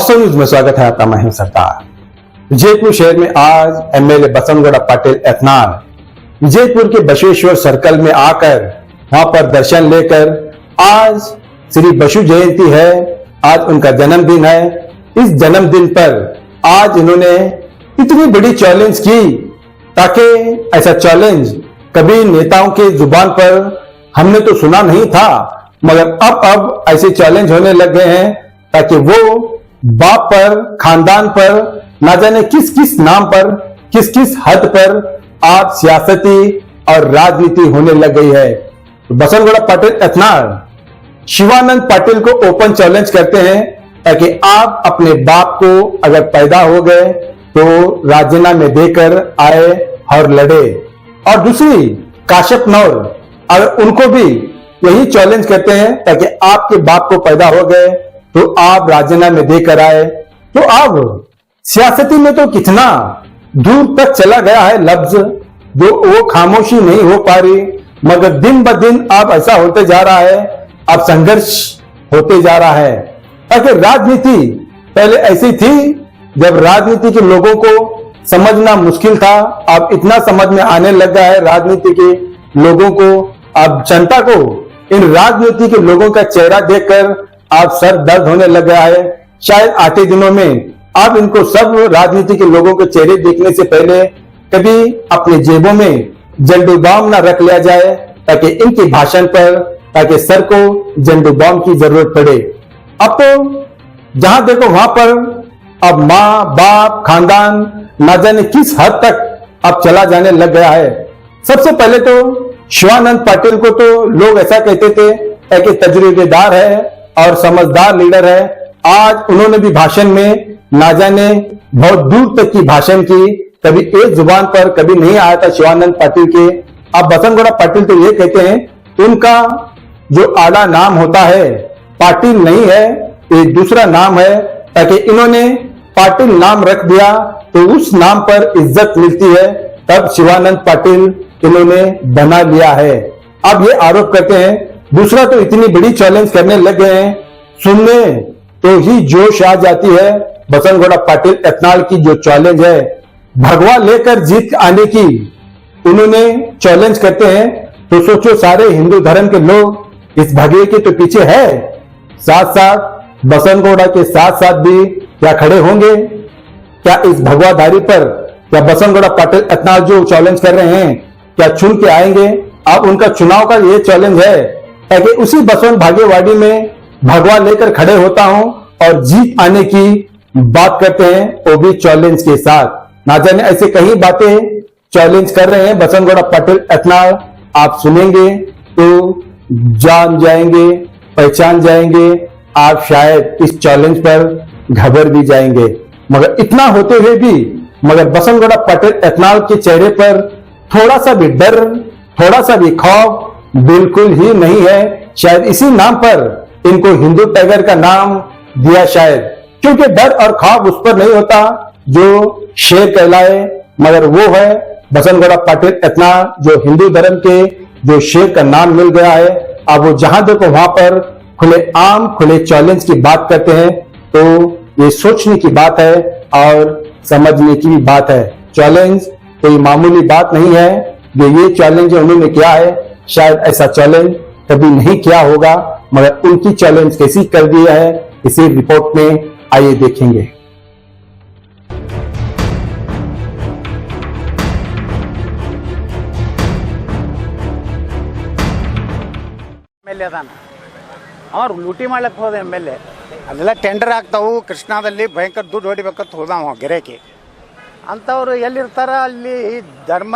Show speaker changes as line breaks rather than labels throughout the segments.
वास्तव न्यूज में स्वागत है आपका। मैं हूं सरदार। विजयपुर शहर में आज एमएलए बसनगौड़ा पाटिल एथनाल विजयपुर के बसवेश्वर सर्कल में आकर वहां पर दर्शन लेकर, आज श्री बसु जयंती है, आज उनका जन्मदिन है। इस जन्मदिन पर आज इन्होंने इतनी बड़ी चैलेंज की, ताकि ऐसा चैलेंज कभी नेताओं के जुबान पर हमने तो सुना नहीं था, मगर अब ऐसे चैलेंज होने लग गए हैं, ताकि वो बाप पर, खानदान पर, ना जाने किस किस नाम पर, किस किस हद पर आप सियासती और राजनीति होने लग गई है। तो बसनगौड़ा पाटिल एथनाल शिवानंद पाटिल को ओपन चैलेंज करते हैं, ताकि आप अपने बाप को अगर पैदा हो गए तो राजीनामे देकर आए और लड़े। और दूसरी काश्यप नौर, अगर उनको भी यही चैलेंज करते हैं, ताकि आपके बाप को पैदा हो गए तो आप राजीनामे देकर आए। तो अब सियासती में तो कितना दूर तक चला गया है लफ्ज, जो वो खामोशी नहीं हो पा रही, मगर दिन ब दिन अब ऐसा होते जा रहा है, अब संघर्ष होते जा रहा है। ताकि राजनीति पहले ऐसी थी, जब राजनीति के लोगों को समझना मुश्किल था, अब इतना समझ में आने लगा है राजनीति के लोगों को। अब जनता को इन राजनीति के लोगों का चेहरा देखकर आप सर दर्द होने लग गया है। शायद आते दिनों में आप इनको सब राजनीति के लोगों के चेहरे देखने से पहले कभी अपने जेबों में झंडू बम ना रख लिया जाए, ताकि इनके भाषण पर, ताकि सर को झंडू बम की जरूरत पड़े। अब तो जहां देखो वहां पर अब माँ बाप खानदान ना जाने किस हद तक अब चला जाने लग गया है। सबसे पहले तो शिवानंद पाटिल को तो लोग ऐसा कहते थे कि तजुर्बेदार है और समझदार लीडर है। आज उन्होंने भी भाषण में ना जाने बहुत दूर तक की भाषण की, कभी एक जुबान पर कभी नहीं आया था शिवानंद पाटिल के। अब बसनगौड़ा पाटिल तो ये कहते हैं, उनका जो आला नाम होता है पाटिल नहीं है, ये दूसरा नाम है, ताकि इन्होंने पाटिल नाम रख दिया तो उस नाम पर इज्जत मिलती है, तब शिवानंद पाटिल इन्होंने बना लिया है। अब ये आरोप करते हैं। दूसरा तो इतनी बड़ी चैलेंज करने लग गए हैं, सुनने तो ही जोश आ जाती है। बसनगौड़ा पाटिल एथनाल की जो चैलेंज है, भगवा लेकर जीत आने की उन्होंने चैलेंज करते हैं, तो सोचो सारे हिंदू धर्म के लोग इस भगवे के तो पीछे है, साथ साथ बसनगौड़ा के साथ साथ भी क्या खड़े होंगे? क्या इस भगवाधारी पर क्या बसनगौड़ा पाटिल एथनाल जो चैलेंज कर रहे हैं क्या चुन के आएंगे? अब उनका चुनाव का ये चैलेंज है, ताकि उसी बसवन भाग्यवाड़ी में भगवा लेकर खड़े होता हूं और जीत आने की बात करते हैं, वो भी चैलेंज के साथ। ना जाने ऐसे कई बातें चैलेंज कर रहे हैं बसनगौड़ा पाटिल एथनाल। आप सुनेंगे तो जान जाएंगे, पहचान जाएंगे, आप शायद इस चैलेंज पर घबरा भी जाएंगे। मगर इतना होते हुए भी मगर बसनगौड़ा पाटिल एथनाल के चेहरे पर थोड़ा सा भी डर, थोड़ा सा भी खौफ बिल्कुल ही नहीं है। शायद इसी नाम पर इनको हिंदू टाइगर का नाम दिया, शायद क्योंकि डर और खौफ उस पर नहीं होता जो शेर कहलाए, मगर वो है बसनगौड़ा पाटिल एथनाल, जो हिंदू धर्म के जो शेर का नाम मिल गया है। अब वो जहां देखो वहां पर खुले आम खुले चैलेंज की बात करते हैं, तो ये सोचने की बात है और समझने की भी बात है। चैलेंज कोई मामूली बात नहीं है, जो ये चैलेंज उन्होंने किया है, शायद ऐसा चैलेंज कभी नहीं किया होगा, मगर उनकी चैलेंज कैसी कर दिया है, इसी रिपोर्ट में आइए देखेंगे।
ಅವ್ರು ಲೂಟಿ ಮಾಡ್ಲಿಕ್ಕೆ ಹೋದ ಎಮ್.ಎಲ್.ಎ. ಅಲ್ಲೆಲ್ಲ ಟೆಂಡರ್ ಆಗ್ತಾವು, ಕೃಷ್ಣಾದಲ್ಲಿ ಭಯಂಕರ ದುಡ್ಡು ಹೊಡಿಬೇಕಂತ ಹೋದಾವ ಗಿರೇಕಿ ಅಂಥವ್ರು ಎಲ್ಲಿರ್ತಾರ, ಅಲ್ಲಿ ಧರ್ಮ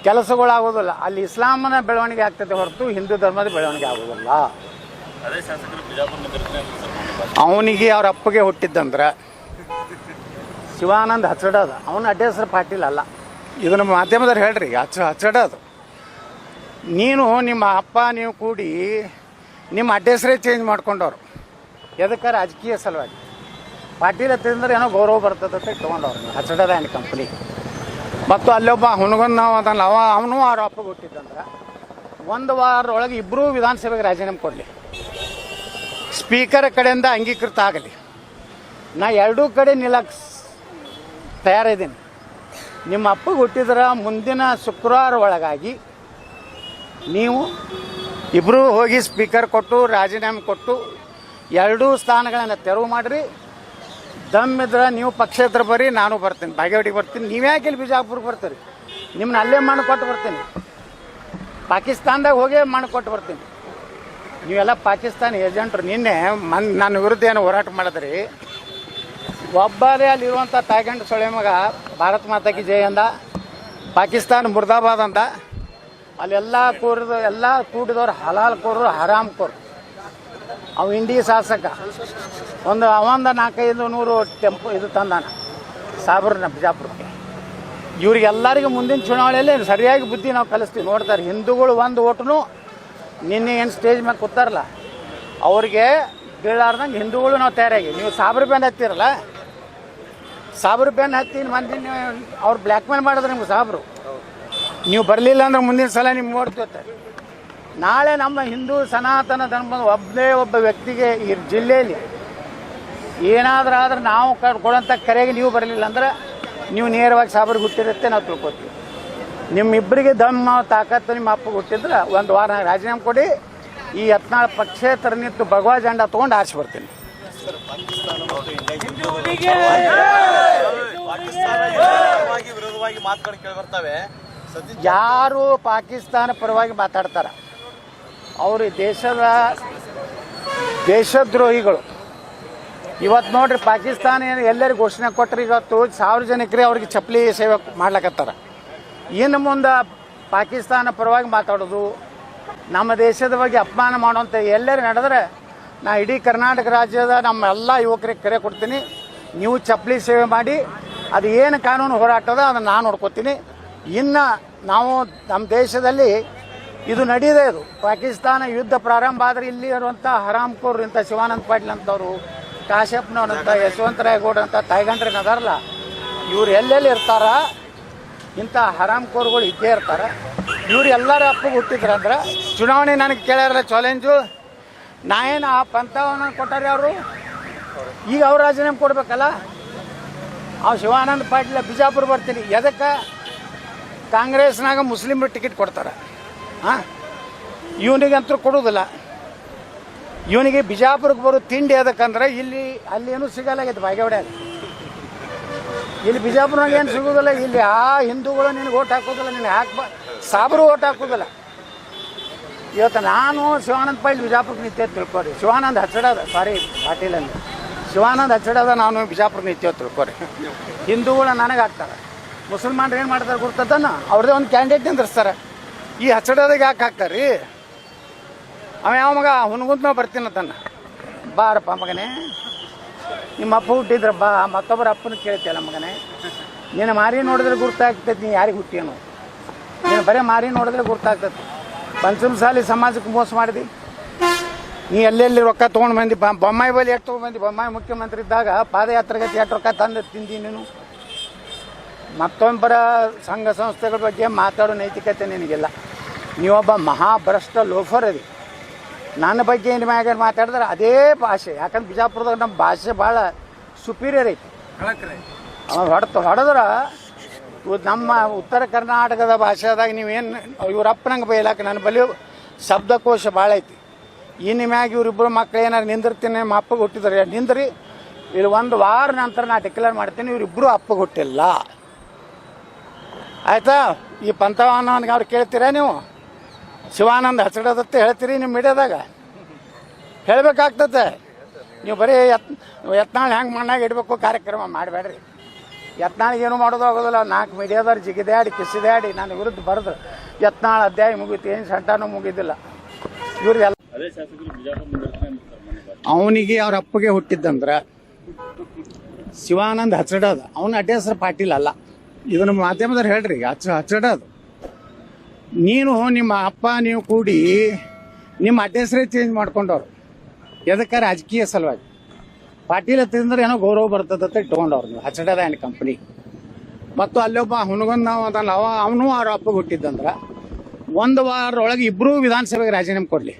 ಕೆಲಸಗಳಾಗೋದಿಲ್ಲ, ಅಲ್ಲಿ ಇಸ್ಲಾಮನ ಬೆಳವಣಿಗೆ ಆಗ್ತದೆ ಹೊರತು ಹಿಂದೂ ಧರ್ಮದ ಬೆಳವಣಿಗೆ ಆಗೋದಿಲ್ಲ. ಅವನಿಗೆ ಅವ್ರ ಅಪ್ಪಗೆ ಹುಟ್ಟಿದ್ದಂದ್ರೆ ಶಿವಾನಂದ್ ಹಚ್ಚಡೋದು, ಅವನ ಅಡ್ಡ ಹೆಸರು ಪಾಟೀಲ್ ಅಲ್ಲ. ಇದನ್ನು ಮಾಧ್ಯಮದವ್ರು ಹೇಳ್ರಿ, ಹಚ್ಚಡೋದು. ನೀನು ನಿಮ್ಮ ಅಪ್ಪ ನೀವು ಕೂಡಿ ನಿಮ್ಮ ಅಡ್ಡ ಹೆಸರೇ ಚೇಂಜ್ ಮಾಡ್ಕೊಂಡವ್ರು, ಎದಕ್ಕೆ? ರಾಜಕೀಯ ಸಲುವಾಗಿ. ಪಾಟೀಲ್ ಹತ್ತಿದ್ರೆ ಏನೋ ಗೌರವ ಬರ್ತದೆ ಅಂತ ತೊಗೊಂಡವ್ರು ಹಚ್ಚಡದ ಆ್ಯಂಡ್ ಕಂಪ್ನಿ. ಮತ್ತು ಅಲ್ಲೊಬ್ಬ ಹುಣಗನ್ ನಾವು ಅದಲ್ಲ, ಅವನು ಅವ್ರ ಅಪ್ಪಗೆ ಹುಟ್ಟಿದ್ದಂದ್ರೆ ಒಂದು ವಾರದೊಳಗೆ ಇಬ್ಬರೂ ವಿಧಾನಸಭೆಗೆ ರಾಜೀನಾಮೆ ಕೊಡಲಿ, ಸ್ಪೀಕರ್ ಕಡೆಯಿಂದ ಅಂಗೀಕೃತ ಆಗಲಿ. ನಾ ಎರಡೂ ಕಡೆ ನಿಲ್ಲಕ್ಕೆ ತಯಾರಿದ್ದೀನಿ. ನಿಮ್ಮ ಅಪ್ಪಗೆ ಹುಟ್ಟಿದ್ರೆ ಮುಂದಿನ ಶುಕ್ರವಾರ ಒಳಗಾಗಿ ನೀವು ಇಬ್ಬರೂ ಹೋಗಿ ಸ್ಪೀಕರ್ ಕೊಟ್ಟು ರಾಜೀನಾಮೆ ಕೊಟ್ಟು ಎರಡೂ ಸ್ಥಾನಗಳನ್ನು ತೆರವು ಮಾಡಿರಿ. ದಮ್ಮಿದ್ರೆ ನೀವು ಪಕ್ಷೇತರ ಬರ್ರಿ, ನಾನು ಬರ್ತೀನಿ, ಬಾಗೇವಾಡಿಗೆ ಬರ್ತೀನಿ. ನೀವ್ಯಾಕೆ ಇಲ್ಲಿ ಬಿಜಾಪುರಕ್ಕೆ ಬರ್ತೀರಿ? ನಿಮ್ಮನ್ನ ಅಲ್ಲೇ ಮಣ್ಣು ಕೊಟ್ಟು ಬರ್ತೀನಿ. ಪಾಕಿಸ್ತಾನದಾಗ ಹೋಗಿ ಮಣ್ಣು ಕೊಟ್ಟು ಬರ್ತೀನಿ. ನೀವೆಲ್ಲ ಪಾಕಿಸ್ತಾನ ಏಜೆಂಟ್ರು. ನಿನ್ನೆ ನನ್ನ ವಿರುದ್ಧ ಏನು ಹೋರಾಟ ಮಾಡಿದ್ರಿ? ಒಬ್ಬರೇ ಅಲ್ಲಿರುವಂಥ ತಾಯ್ಗಂಡು ಸೊಳೆ ಮಗ ಭಾರತ್ ಮಾತಾಕಿ ಜೈ ಅಂದ, ಪಾಕಿಸ್ತಾನ ಮುರ್ದಾಬಾದ್ ಅಂದ. ಅಲ್ಲೆಲ್ಲ ಕೂಡಿದವ್ರು ಹಲಾಲ್ ಕೋರು, ಹರಾಮ್ ಕೋರು. ಅವು ಇಂಡಿ ಶಾಸಕ ಒಂದು 400-500 ಟೆಂಪೋ ಇದು ತಂದಾನ ಸಾಬ್ರನ್ನ ಬಿಜಾಪುರಕ್ಕೆ. ಇವ್ರಿಗೆಲ್ಲರಿಗೂ ಮುಂದಿನ ಚುನಾವಣೆಯಲ್ಲಿ ಸರಿಯಾಗಿ ಬುದ್ಧಿ ನಾವು ಕಲಿಸ್ತೀವಿ. ನೋಡ್ತಾರೆ ಹಿಂದೂಗಳು ಒಂದು ಓಟನು ನಿನ್ನೆ ಏನು ಸ್ಟೇಜ್ ಮೇಲೆ ಕೂತಾರಲ್ಲ ಅವ್ರಿಗೆ ಬೀಳಾರ್ದಂಗೆ ಹಿಂದೂಗಳು ನಾವು ತಯಾರಾಗಿ. ನೀವು ಸಾಬ್ರ ಬ್ಯಾನ್ ಹತ್ತಿರಲ್ಲ, ಸಾಬ್ರ ಬ್ಯಾನ್ ಹತ್ತಿ ಮಂದಿ ಅವ್ರು ಬ್ಲ್ಯಾಕ್ ಮೇಲ್ ಮಾಡಿದ್ರೆ ನಿಮ್ಗೆ ಸಾಬ್ರು. ನೀವು ಬರಲಿಲ್ಲ ಅಂದ್ರೆ ಮುಂದಿನ ಸಲ ನಿಮ್ಗೆ ನೋಡ್ತಿರ್ತಾರೆ. ನಾಳೆ ನಮ್ಮ ಹಿಂದೂ ಸನಾತನ ಧರ್ಮದ ಒಬ್ಬ ವ್ಯಕ್ತಿಗೆ ಈ ಜಿಲ್ಲೆಯಲ್ಲಿ ಏನಾದರೂ ಆದ್ರೆ ನಾವು ಕೊಡೋಂಥ ಕರೆಗೆ ನೀವು ಬರಲಿಲ್ಲ ಅಂದ್ರೆ ನೀವು ನೇರವಾಗಿ ಸಾಬ್ರಿಗೆ ಹುಟ್ಟಿರುತ್ತೆ ನಾವು ತಿಳ್ಕೊತೀವಿ. ನಿಮ್ಮಿಬ್ಬರಿಗೆ ದಮ್ಮ ತಾಕತ್ತು ನಿಮ್ಮ ಅಪ್ಪಗೆ ಹುಟ್ಟಿದ್ರೆ ಒಂದು ವಾರ ರಾಜೀನಾಮೆ ಕೊಡಿ. ಈ ಯತ್ನಾಳ್ ಪಕ್ಷೇತರ ನಿಂತು ಭಗವಾ ಜೆಂಡಾ ತೊಗೊಂಡು ಆರಿಸಿ ಬರ್ತೀನಿ. ಯಾರು ಪಾಕಿಸ್ತಾನ ಪರವಾಗಿ ಮಾತಾಡ್ತಾರ ಅವರು ದೇಶದ್ರೋಹಿಗಳು. ಇವತ್ತು ನೋಡ್ರಿ ಪಾಕಿಸ್ತಾನ ಎಲ್ಲರಿಗೂ ಘೋಷಣೆ ಕೊಟ್ಟರೆ ಇವತ್ತು ಸಾರ್ವಜನಿಕರೇ ಅವ್ರಿಗೆ ಚಪ್ಪಲಿ ಸೇವೆ ಮಾಡ್ಲಕತ್ತಾರ. ಇನ್ನು ಮುಂದೆ ಪಾಕಿಸ್ತಾನ ಪರವಾಗಿ ಮಾತಾಡೋದು, ನಮ್ಮ ದೇಶದ ಬಗ್ಗೆ ಅಪಮಾನ ಮಾಡುವಂಥ ಎಲ್ಲರೂ ನಡೆದ್ರೆ ನಾ ಇಡೀ ಕರ್ನಾಟಕ ರಾಜ್ಯದ ನಮ್ಮ ಎಲ್ಲ ಯುವಕರಿಗೆ ಕರೆ ಕೊಡ್ತೀನಿ. ನೀವು ಚಪ್ಪಲಿ ಸೇವೆ ಮಾಡಿ, ಅದು ಏನು ಕಾನೂನು ಹೋರಾಟದ ಅದನ್ನು ನಾನು ನೋಡ್ಕೊತೀನಿ. ಇನ್ನು ನಾವು ನಮ್ಮ ದೇಶದಲ್ಲಿ ಇದು ನಡೆಯದೇ ಇದು ಪಾಕಿಸ್ತಾನ ಯುದ್ಧ ಪ್ರಾರಂಭ ಆದರೆ ಇಲ್ಲಿ ಇರುವಂಥ ಹರಾಮ್ಕೋರ್ ಇಂಥ ಶಿವಾನಂದ ಪಾಟೀಲ್ ಅಂತವರು, ಕಾಶ್ಯಪ್ನವ್ರಂಥ, ಯಶವಂತರಾಯಗೌಡ ಅಂತ ತಾಯ್ಗಂಡ್ರೇನು ಅದಾರಲ್ಲ, ಇವ್ರು ಎಲ್ಲೆಲ್ಲಿ ಇರ್ತಾರ ಇಂಥ ಹರಾಮ್ಕೋರ್ಗಳು ಇದ್ದೇ ಇರ್ತಾರೆ. ಇವ್ರು ಎಲ್ಲರೂ ಅಪ್ಪಗೆ ಹುಟ್ಟಿದ್ರಂದ್ರೆ ಚುನಾವಣೆ ನನಗೆ ಕೇಳ್ಯಾರಲ್ಲ ಚಾಲೆಂಜು, ನಾ ಏನು ಆ ಪಂಥವನ್ನು ಕೊಟ್ಟಾರೆ ಅವರು, ಈಗ ಅವ್ರು ರಾಜೀನಾಮೆ ಕೊಡ್ಬೇಕಲ್ಲ. ಅವು ಶಿವಾನಂದ ಪಾಟೀಲ ಬಿಜಾಪುರ ಬರ್ತೀನಿ, ಎದಕ್ಕೆ ಕಾಂಗ್ರೆಸ್ನಾಗ ಮುಸ್ಲಿಮ್ರು ಟಿಕೆಟ್ ಕೊಡ್ತಾರೆ. ಹಾಂ, ಇವನಿಗಂತೂ ಕೊಡೋದಿಲ್ಲ. ಇವನಿಗೆ ಬಿಜಾಪುರಕ್ಕೆ ಬರೋ ತಿಂಡಿ ಅದಕ್ಕಂದ್ರೆ ಅಲ್ಲೇನು ಸಿಗಲ್ಲಾಗೈತೆ ಬಾಗೇವಾಡ್ಯಾಗ. ಇಲ್ಲಿ ಬಿಜಾಪುರನಾಗ ಏನು ಸಿಗೋದಿಲ್ಲ. ಇಲ್ಲಿ ಹಿಂದೂಗಳು ನಿನಗೆ ಓಟ್ ಹಾಕೋದಿಲ್ಲ, ನಿನಗೆ ಸಾಬ್ರು ಓಟ್ ಹಾಕೋದಿಲ್ಲ. ಇವತ್ತು ನಾನು ಶಿವಾನಂದ ಪಾಟೀಲ್ ಬಿಜಾಪುರಕ್ಕೆ ನಿಂತೆ ತಿಳ್ಕೊರಿ. ಶಿವಾನಂದ ಹಚ್ಚಡದ, ಸಾರಿ ಪಾಟೀಲ್ ಅಂದ್ರೆ ಶಿವಾನಂದ ಹಚ್ಚಡದ, ನಾನು ಬಿಜಾಪುರಕ್ಕೆ ನಿಂತೇವೆ ತಿಳ್ಕೊರಿ. ಹಿಂದೂಗಳು ನನಗೆ ಹಾಕ್ತಾರೆ, ಮುಸಲ್ಮಾನ್ರು ಏನು ಮಾಡ್ತಾರೆ ಗೊತ್ತದನ್ನ ಅವ್ರದ್ದೇ ಒಂದು ಕ್ಯಾಂಡಿಡೇಟ್ ನಿಂದಿರ್ಸ್ತಾರೆ. ಈ ಹಚ್ಚಡದಾಗ ಯಾಕೆ ಹಾಕ್ತಾರೆ ರೀ? ಅವ ಯಾವ ಮಗ ಹುನಗುಂತ ನಾವು ಬರ್ತೀನಂತನ್ನ, ಬಾರಪ್ಪ ಮಗನೇ ನಿಮ್ಮ ಅಪ್ಪ ಹುಟ್ಟಿದ್ರೆ ಬಾ, ಮತ್ತೊಬ್ಬರ ಅಪ್ಪನ ಕೇಳ್ತಿಯಲ್ಲ ಮಗನೇ, ನೀನು ಮಾರಿ ನೋಡಿದ್ರೆ ಗುರ್ತಾಗ್ತೈತಿ ನೀ ಯಾರಿಗೆ ಹುಟ್ಟಿಯನು. ನೀನು ಬರೀ ಮಾರಿ ನೋಡಿದ್ರೆ ಗುರ್ತಾಗ್ತೈತಿ. ಪಂಚಮಸಾಲಿ ಸಮಾಜಕ್ಕೆ ಮೋಸ ಮಾಡಿದಿ ನೀ. ಎಲ್ಲೆಲ್ಲಿ ರೊಕ್ಕ ತೊಗೊಂಡು ಬಂದು ಬೊಮ್ಮಾಯಿ ಬಳಿ ಎಷ್ಟು ತೊಗೊಂಡು ಬಂದು. ಬೊಮ್ಮಾಯಿ ಮುಖ್ಯಮಂತ್ರಿ ಇದ್ದಾಗ ಪಾದಯಾತ್ರೆಗೆ ಎಷ್ಟು ರೊಕ್ಕ ತಂದು ತಿಂದಿ ನೀನು. ಮತ್ತೊಬ್ಬರ ಸಂಘ ಸಂಸ್ಥೆಗಳ ಬಗ್ಗೆ ಮಾತಾಡೋ ನೈತಿಕತೆ ನಿನಗಿಲ್ಲ. ನೀವೊಬ್ಬ ಮಹಾಭ್ರಷ್ಟ ಲೋಫರ್ ಅದಿ. ನನ್ನ ಬಗ್ಗೆ ಏನು ಮ್ಯಾಗ ಮಾತಾಡಿದ್ರೆ ಅದೇ ಭಾಷೆ, ಯಾಕಂದ್ರೆ ಬಿಜಾಪುರದಾಗ ನಮ್ಮ ಭಾಷೆ ಭಾಳ ಸುಪೀರಿಯರ್ ಐತಿ. ಹೊಡೆದ್ರೆ ನಮ್ಮ ಉತ್ತರ ಕರ್ನಾಟಕದ ಭಾಷೆದಾಗ ನೀವೇನು ಇವ್ರಪ್ಪನಂಗೆ ಬೈಲಾಕ ನನ್ನ ಬಳಿ ಶಬ್ದಕೋಶ ಭಾಳ ಐತಿ. ಇನ್ನು ಮ್ಯಾಗ ಇವರಿಬ್ಬರು ಮಕ್ಳು ಏನಾರು ನಿಂದಿರ್ತೀನಿ, ನಮ್ಮ ಅಪ್ಪಗೆ ಹುಟ್ಟಿದ್ರೆ ನಿಂದ್ರಿ. ಇಲ್ಲಿ ಒಂದು ವಾರ ನಂತರ ನಾನು ಡಿಕ್ಲೇರ್ ಮಾಡ್ತೀನಿ ಇವರಿಬ್ಬರು ಅಪ್ಪಗೆ ಹುಟ್ಟಿಲ್ಲ. ಆಯಿತಾ? ಈ ಪಂಥವನ್ನವನಿಗೆ ಅವ್ರು ಕೇಳ್ತೀರಾ ನೀವು? ಶಿವಾನಂದ ಹಚ್ಚಡದತ್ತೆ ಹೇಳ್ತೀರಿ ನಿಮ್ಮ ಮೀಡಿಯಾದಾಗ? ಹೇಳಬೇಕಾಗ್ತದೆ. ನೀವು ಬರೀ ಯತ್ನಾಳ್ ಹೆಂಗೆ ಮಣ್ಣಾಗ ಇಡಬೇಕು ಕಾರ್ಯಕ್ರಮ ಮಾಡಬೇಡ್ರಿ. ಯತ್ನಾಳಿಗೆ ಏನೂ ಮಾಡೋದು ಆಗೋದಿಲ್ಲ. 4 ಮೀಡಿಯಾದವ್ರು ಜಿಗಿದಾಡಿ ಕಿಸಿದಾಡಿ ನನ್ನ ವಿರುದ್ಧ ಬರೆದ್ರು ಯತ್ನಾಳ್ ಅಧ್ಯಾಯ ಮುಗೀತು, ಏನು ಸಂಟಾನೂ ಮುಗಿದಿಲ್ಲ. ಇವ್ರಿಗೆಲ್ಲ ಅವನಿಗೆ ಅವ್ರ ಅಪ್ಪಗೆ ಹುಟ್ಟಿದ್ದಂದ್ರೆ ಶಿವಾನಂದ ಹಚ್ಚಡದ, ಅವನ ಅಡ್ಡ ಹೆಸರು ಪಾಟೀಲ್ ಅಲ್ಲ. ಇದನ್ನು ಮಾಧ್ಯಮದವ್ರು ಹೇಳ್ರಿ, ಹಚ್ಚಡದು. ನೀನು ನಿಮ್ಮ ಅಪ್ಪ ನೀವು ಕೂಡಿ ನಿಮ್ಮ ಅಡ್ಡ ಹೆಸರೇ ಚೇಂಜ್ ಮಾಡ್ಕೊಂಡವ್ರು. ಎದಕ್ಕೆ? ರಾಜಕೀಯ ಸಲುವಾಗಿ. ಪಾಟೀಲ್ ಹತ್ತಿದ್ರೆ ಏನೋ ಗೌರವ ಬರ್ತದಂತ ಇಟ್ಕೊಂಡವ್ರು ನೀವು ಹಚ್ಚಡದ ಆ್ಯಂಡ್ ಕಂಪ್ನಿ. ಮತ್ತು ಅಲ್ಲೊಬ್ಬ ಹುನಗೊಂದು ನಾವು ಅದಲ್ಲ, ಅವನು ಅವ್ರ ಅಪ್ಪಗೆ ಹುಟ್ಟಿದ್ದಂದ್ರೆ 1 ವಾರದೊಳಗೆ ಇಬ್ಬರೂ ವಿಧಾನಸಭೆಗೆ ರಾಜೀನಾಮೆ ಕೊಡಲಿ,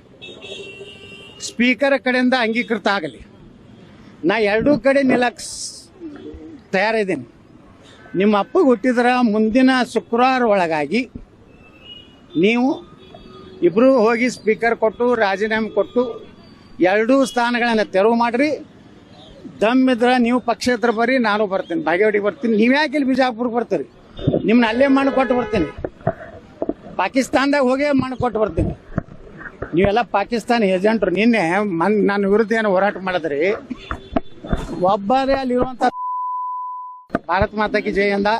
ಸ್ಪೀಕರ್ ಕಡೆಯಿಂದ ಅಂಗೀಕೃತ ಆಗಲಿ. ನಾ ಎರಡೂ ಕಡೆ ನಿಲ್ಲಕ್ಕೆ ತಯಾರಿದ್ದೀನಿ. ನಿಮ್ಮ ಅಪ್ಪಗೆ ಹುಟ್ಟಿದ್ರ ಮುಂದಿನ ಶುಕ್ರವಾರ ಒಳಗಾಗಿ ನೀವು ಇಬ್ಬರು ಹೋಗಿ ಸ್ಪೀಕರ್ ಕೊಟ್ಟು ರಾಜೀನಾಮೆ ಕೊಟ್ಟು ಎರಡೂ ಸ್ಥಾನಗಳನ್ನು ತೆರವು ಮಾಡಿರಿ. ದಮ್ಮಿದ್ರ ನೀವು ಪಕ್ಷೇತರ ಬರ್ರಿ, ನಾನು ಬರ್ತೀನಿ, ಬಾಗೇವಾಡಿಗೆ ಬರ್ತೀನಿ. ನೀವು ಯಾಕೆ ಇಲ್ಲಿ ಬಿಜಾಪುರಕ್ಕೆ ಬರ್ತೀರಿ? ನಿಮ್ಮನ್ನ ಅಲ್ಲೇ ಮಾಡಿಕೊಟ್ಟು ಬರ್ತೀನಿ. ಪಾಕಿಸ್ತಾನದಾಗ ಹೋಗೇ ಮಾಡಿಕೊಟ್ಟು ಬರ್ತೀನಿ. ನೀವೆಲ್ಲ ಪಾಕಿಸ್ತಾನ ಏಜೆಂಟ್ರು. ನಿನ್ನೆ ನನ್ನ ವಿರುದ್ಧ ಏನು ಹೋರಾಟ ಮಾಡಿದ್ರಿ? ಒಬ್ಬರೇ ಅಲ್ಲಿರುವಂಥ ಭಾರತ್ ಮಾತಾ ಕಿ ಜೈ ಅಂದ,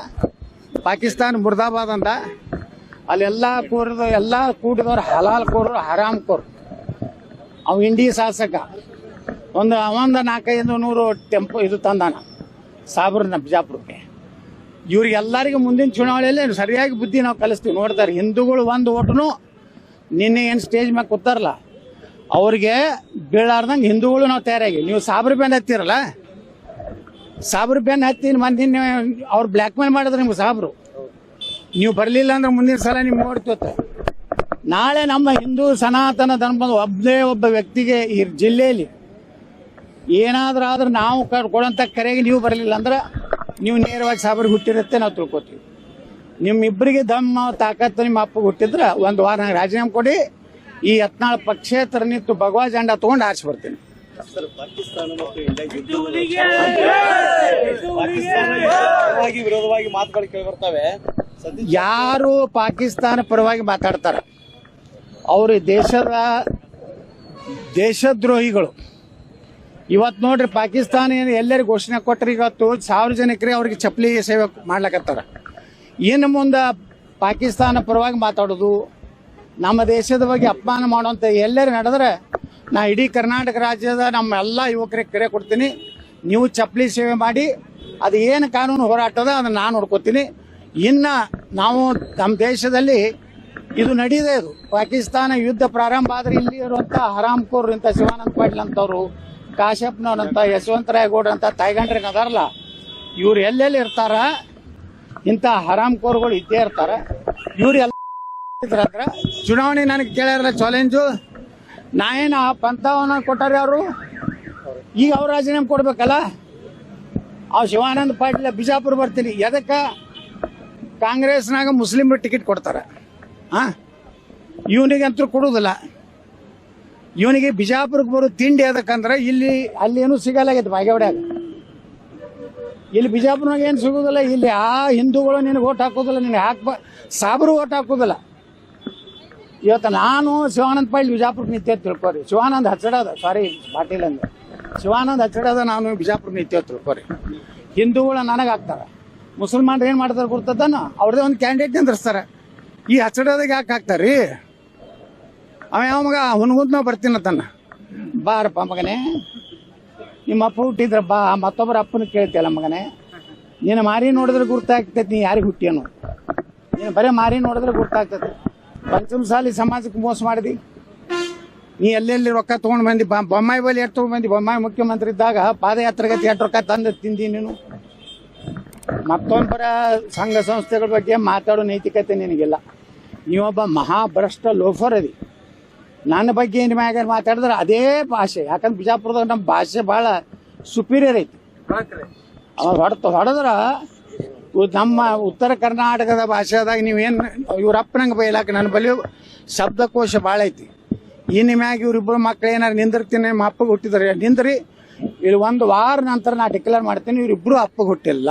ಪಾಕಿಸ್ತಾನ ಮುರ್ದಾಬಾದ್ ಅಂದ. ಅಲ್ಲೆಲ್ಲ ಕೂಡಿದವ್ರು ಹಲಾಲ್ ಕೋರು, ಹರಾಮ್ ಕೋರು. ಅವು ಇಂಡಿ ಶಾಸಕ ಒಂದು 400-500 ಟೆಂಪೋ ಇದು ತಂದಾನ ಸಾಬ್ರನ್ನ ಬಿಜಾಪುರಕ್ಕೆ. ಇವ್ರಿಗೆಲ್ಲರಿಗೂ ಮುಂದಿನ ಚುನಾವಣೆಯಲ್ಲಿ ಸರಿಯಾಗಿ ಬುದ್ಧಿ ನಾವು ಕಲಿಸ್ತೀವಿ. ನೋಡ್ತಾರೆ, ಹಿಂದೂಗಳು ಒಂದು ಓಟನು ನಿನ್ನೆ ಏನು ಸ್ಟೇಜ್ ಮ್ಯಾಗ ಕೂತಾರಲ್ಲ ಅವ್ರಿಗೆ ಬೀಳಾರ್ದಂಗೆ ಹಿಂದೂಗಳು ನಾವು ತಯಾರಾಗಿ. ನೀವು ಸಾಬ್ರ ಬೆನ್ ಹತ್ತಿರಲ್ಲ, ಸಾಬ್ರ ಬೆನ್ ಹತ್ತಿ ನಿನ್ನೆ ಅವ್ರು ಬ್ಲ್ಯಾಕ್ ಮೇಲ್ ಮಾಡಿದ್ರೆ ನಿಮ್ಗೆ ಸಾಬ್ರು. ನೀವು ಬರಲಿಲ್ಲ ಅಂದ್ರೆ ಮುಂದಿನ ಸಲ ನಿಮ್ಗೆ ನೋಡ್ತೀವತ್ತ. ನಾಳೆ ನಮ್ಮ ಹಿಂದೂ ಸನಾತನ ಧರ್ಮದ ಒಬ್ಬ ವ್ಯಕ್ತಿಗೆ ಈ ಜಿಲ್ಲೆಯಲ್ಲಿ ಏನಾದ್ರೂ ಆದ್ರೆ ನಾವು ಕೊಡೋಂಥ ಕರೆಗೆ ನೀವು ಬರಲಿಲ್ಲ ಅಂದ್ರೆ ನೀವು ನೇರವಾಗಿ ಸಾಬ್ರಿಗೆ ಹುಟ್ಟಿರುತ್ತೆ ನಾವು ತಿಳ್ಕೊತೀವಿ. ನಿಮ್ಮಿಬ್ಬರಿಗೆ ದಮ್ಮ ತಾಕತ್ತು ನಿಮ್ಮ ಅಪ್ಪಗೆ ಹುಟ್ಟಿದ್ರೆ ಒಂದು ವಾರ ನಂಗೆ ರಾಜೀನಾಮೆ ಕೊಡಿ. ಈ ಯತ್ನಾಳ್ ಪಕ್ಷೇತರ ನಿಂತು ಭಗವಾ ಜೆಂಡಾ ತಗೊಂಡು ಆರಿಸಿ ಬರ್ತೀನಿ.
ವಿರೋಧವಾಗಿ ಮಾತುಗಳು ಕೇಳಿ ಬರ್ತವೆ.
ಯಾರು ಪಾಕಿಸ್ತಾನ ಪರವಾಗಿ ಮಾತಾಡ್ತಾರ ಅವರು ದೇಶದ್ರೋಹಿಗಳು. ಇವತ್ತು ನೋಡ್ರಿ, ಪಾಕಿಸ್ತಾನ ಎಲ್ಲರಿಗೂ ಘೋಷಣೆ ಕೊಟ್ಟರೆ ಇವತ್ತು ಸಾರ್ವಜನಿಕರಿಗೆ ಅವ್ರಿಗೆ ಚಪ್ಪಲಿ ಸೇವೆ ಮಾಡ್ಲಕತ್ತಾರ. ಇನ್ನು ಮುಂದೆ ಪಾಕಿಸ್ತಾನ ಪರವಾಗಿ ಮಾತಾಡೋದು, ನಮ್ಮ ದೇಶದ ಬಗ್ಗೆ ಅಪಮಾನ ಮಾಡುವಂಥ ಎಲ್ಲರೂ ನಡೆದ್ರೆ ನಾ ಇಡೀ ಕರ್ನಾಟಕ ರಾಜ್ಯದ ನಮ್ಮ ಎಲ್ಲ ಯುವಕರಿಗೆ ಕರೆ ಕೊಡ್ತೀನಿ. ನೀವು ಚಪ್ಪಲಿ ಸೇವೆ ಮಾಡಿ, ಅದು ಏನು ಕಾನೂನು ಹೋರಾಟದ ಅದನ್ನು ನಾನು ನೋಡ್ಕೋತೀನಿ. ಇನ್ನು ನಾವು ನಮ್ಮ ದೇಶದಲ್ಲಿ ಇದು ನಡೀದೆ. ಇದು ಪಾಕಿಸ್ತಾನ ಯುದ್ಧ ಪ್ರಾರಂಭ ಆದರೆ ಇಲ್ಲಿ ಇರುವಂಥ ಹರಾಮ್ಕೋರ್ ಇಂಥ ಶಿವಾನಂದ ಪಾಟೀಲ್ ಅಂತವ್ರು, ಕಾಶ್ಯಪ್ನವ್ರಂತ, ಯಶವಂತರಾಯ ಗೌಡ್ರ ಅಂತ ತಾಯ್ಗಂಡ್ರಿಗೆ ಅದಾರಲ್ಲ, ಇವ್ರು ಎಲ್ಲೆಲ್ಲಿ ಇರ್ತಾರ ಇಂಥ ಹರಾಮ್ಕೋರ್ಗಳು ಇದ್ದೇ ಇರ್ತಾರ. ಇವ್ರು ಎಲ್ಲ ಚುನಾವಣೆ ನನಗೆ ಕೇಳ್ಯಾರಲ್ಲ ಚಾಲೆಂಜು, ನಾ ಏನು ಆ ಪಂಥವನ್ನ ಕೊಟ್ಟಾರೆ ಅವರು, ಈಗ ಅವ್ರು ರಾಜೀನಾಮೆ ಕೊಡ್ಬೇಕಲ್ಲ. ಅವ್ ಶಿವಾನಂದ ಪಾಟೀಲ್ ಬಿಜಾಪುರ ಬರ್ತೀನಿ. ಎದಕ್ಕೆ? ಕಾಂಗ್ರೆಸ್ನಾಗ ಮುಸ್ಲಿಮ್ರು ಟಿಕೆಟ್ ಕೊಡ್ತಾರೆ. ಇವನಿಗಂತೂ ಕೊಡುವುದಿಲ್ಲ. ಇವನಿಗೆ ಬಿಜಾಪುರಕ್ಕೆ ಬರೋ ತಿಂಡಿ ಅದಕ್ಕಂದ್ರೆ ಅಲ್ಲೇನು ಸಿಗಲಾಗೈತೆ ಬಾಗೇವಾಡ್ಯಾಗ. ಇಲ್ಲಿ ಬಿಜಾಪುರನಾಗ ಏನು ಸಿಗೋದಿಲ್ಲ. ಇಲ್ಲಿ ಆ ಹಿಂದೂಗಳು ನಿನಗೆ ಓಟ್ ಹಾಕೋದಿಲ್ಲ, ನಿನಗೆ ಸಾಬ್ರು ಓಟ್ ಹಾಕೋದಿಲ್ಲ. ಇವತ್ತು ನಾನು ಶಿವಾನಂದ ಪಾಟೀಲ್ ಬಿಜಾಪುರಕ್ಕೆ ನಿತ್ಯ ತಿಳ್ಕೊರಿ. ಶಿವಾನಂದ್ ಹಚ್ಚಡದ, ಸಾರಿ ಪಾಟೀಲ್ ಅಂದ್ರೆ ಶಿವಾನಂದ್ ಹಚ್ಚಡದ, ನಾನು ಬಿಜಾಪುರಕ್ಕೆ ನಿತ್ಯ ತಿಳ್ಕೊರಿ. ಹಿಂದೂಗಳು ನನಗೆ ಹಾಕ್ತಾರೆ, ಮುಸಲ್ಮಾನ್ರು ಏನು ಮಾಡ್ತಾರೆ ಗೊತ್ತದನ, ಅವ್ರದೇ ಒಂದು ಕ್ಯಾಂಡಿಡೇಟ್ ನಿಂದ್ರಿಸ್ತಾರೆ. ಈ ಹಚ್ಚಡದಾಗ ಯಾಕೆ ಹಾಕ್ತಾರ್ರಿ? ಅವ ಯಾವ ಮಗ ಹುನ್ಗುಂತ ನಾವು ಬರ್ತೀನತ್ತನ್ನ, ಬಾರಪ್ಪ ಮಗನೇ, ನಿಮ್ಮ ಅಪ್ಪ ಹುಟ್ಟಿದ್ರ ಬಾ, ಮತ್ತೊಬ್ಬರ ಅಪ್ಪನ ಕೇಳ್ತಿಯಲ್ಲ ಮಗನೇ, ನೀನು ಮಾರಿ ನೋಡಿದ್ರೆ ಗುರ್ತಾಗ್ತೈತಿ ನೀ ಯಾರಿಗೆ ಹುಟ್ಟಿಯನು. ನೀನು ಬರೀ ಮಾರಿ ನೋಡಿದ್ರೆ ಗುರ್ತಾಗ್ತೈತಿ. ಪಂಚಮಸಾಲಿ ಸಮಾಜಕ್ಕೆ ಮೋಸ ಮಾಡಿದಿ. ನೀ ಎಲ್ಲೆಲ್ಲಿ ರೊಕ್ಕ ತೊಗೊಂಡು ಬಂದಿ. ಬೊಮ್ಮಾಯಿ ಬಳಿ ಎಷ್ಟು ತೊಗೊಂಡು ಬಂದಿ? ಬೊಮ್ಮಾಯಿ ಮುಖ್ಯಮಂತ್ರಿ ಇದ್ದಾಗ ಪಾದಯಾತ್ರೆಗತಿ ಎಷ್ಟು ರೊಕ್ಕ ತಂದು ತಿಂದಿ ನೀನು? ಮತ್ತೊಬ್ಬರ ಸಂಘ ಸಂಸ್ಥೆಗಳ ಬಗ್ಗೆ ಮಾತಾಡೋ ನೈತಿಕತೆ ನಿನಗಿಲ್ಲ. ನೀವೊಬ್ಬ ಮಹಾಭ್ರಷ್ಟ ಲೋಫರ್ ಅದಿ. ನನ್ನ ಬಗ್ಗೆ ಏನು ಮ್ಯಾಗ ಮಾತಾಡಿದ್ರೆ ಅದೇ ಭಾಷೆ. ಯಾಕಂದ್ರೆ ಬಿಜಾಪುರದಾಗ ನಮ್ಮ ಭಾಷೆ ಭಾಳ ಸುಪೀರಿಯರ್ ಐತಿ. ಹೊಡೆದ್ರ ನಮ್ಮ ಉತ್ತರ ಕರ್ನಾಟಕದ ಭಾಷೆದಾಗ ನೀವೇನು ಇವ್ರಪ್ಪನಂಗೆ ಬೈಲಾಕ ನನ್ನ ಬಳಿ ಶಬ್ದಕೋಶ ಭಾಳ ಐತಿ. ಇನ್ನು ಮ್ಯಾಗ ಇವ್ರಿಬ್ಬರು ಮಕ್ಳು ಏನಾರು ನಿಂದಿರ್ತೀನಿ, ನಮ್ಮ ಅಪ್ಪಗೆ ಹುಟ್ಟಿದ್ರೆ ನಿಂದ್ರಿ. ಇಲ್ಲಿ ಒಂದು ವಾರ ನಂತರ ನಾ ಡಿಕ್ಲೇರ್ ಮಾಡ್ತೀನಿ, ಇವರಿಬ್ಬರು ಅಪ್ಪಗೆ ಹುಟ್ಟಿಲ್ಲ.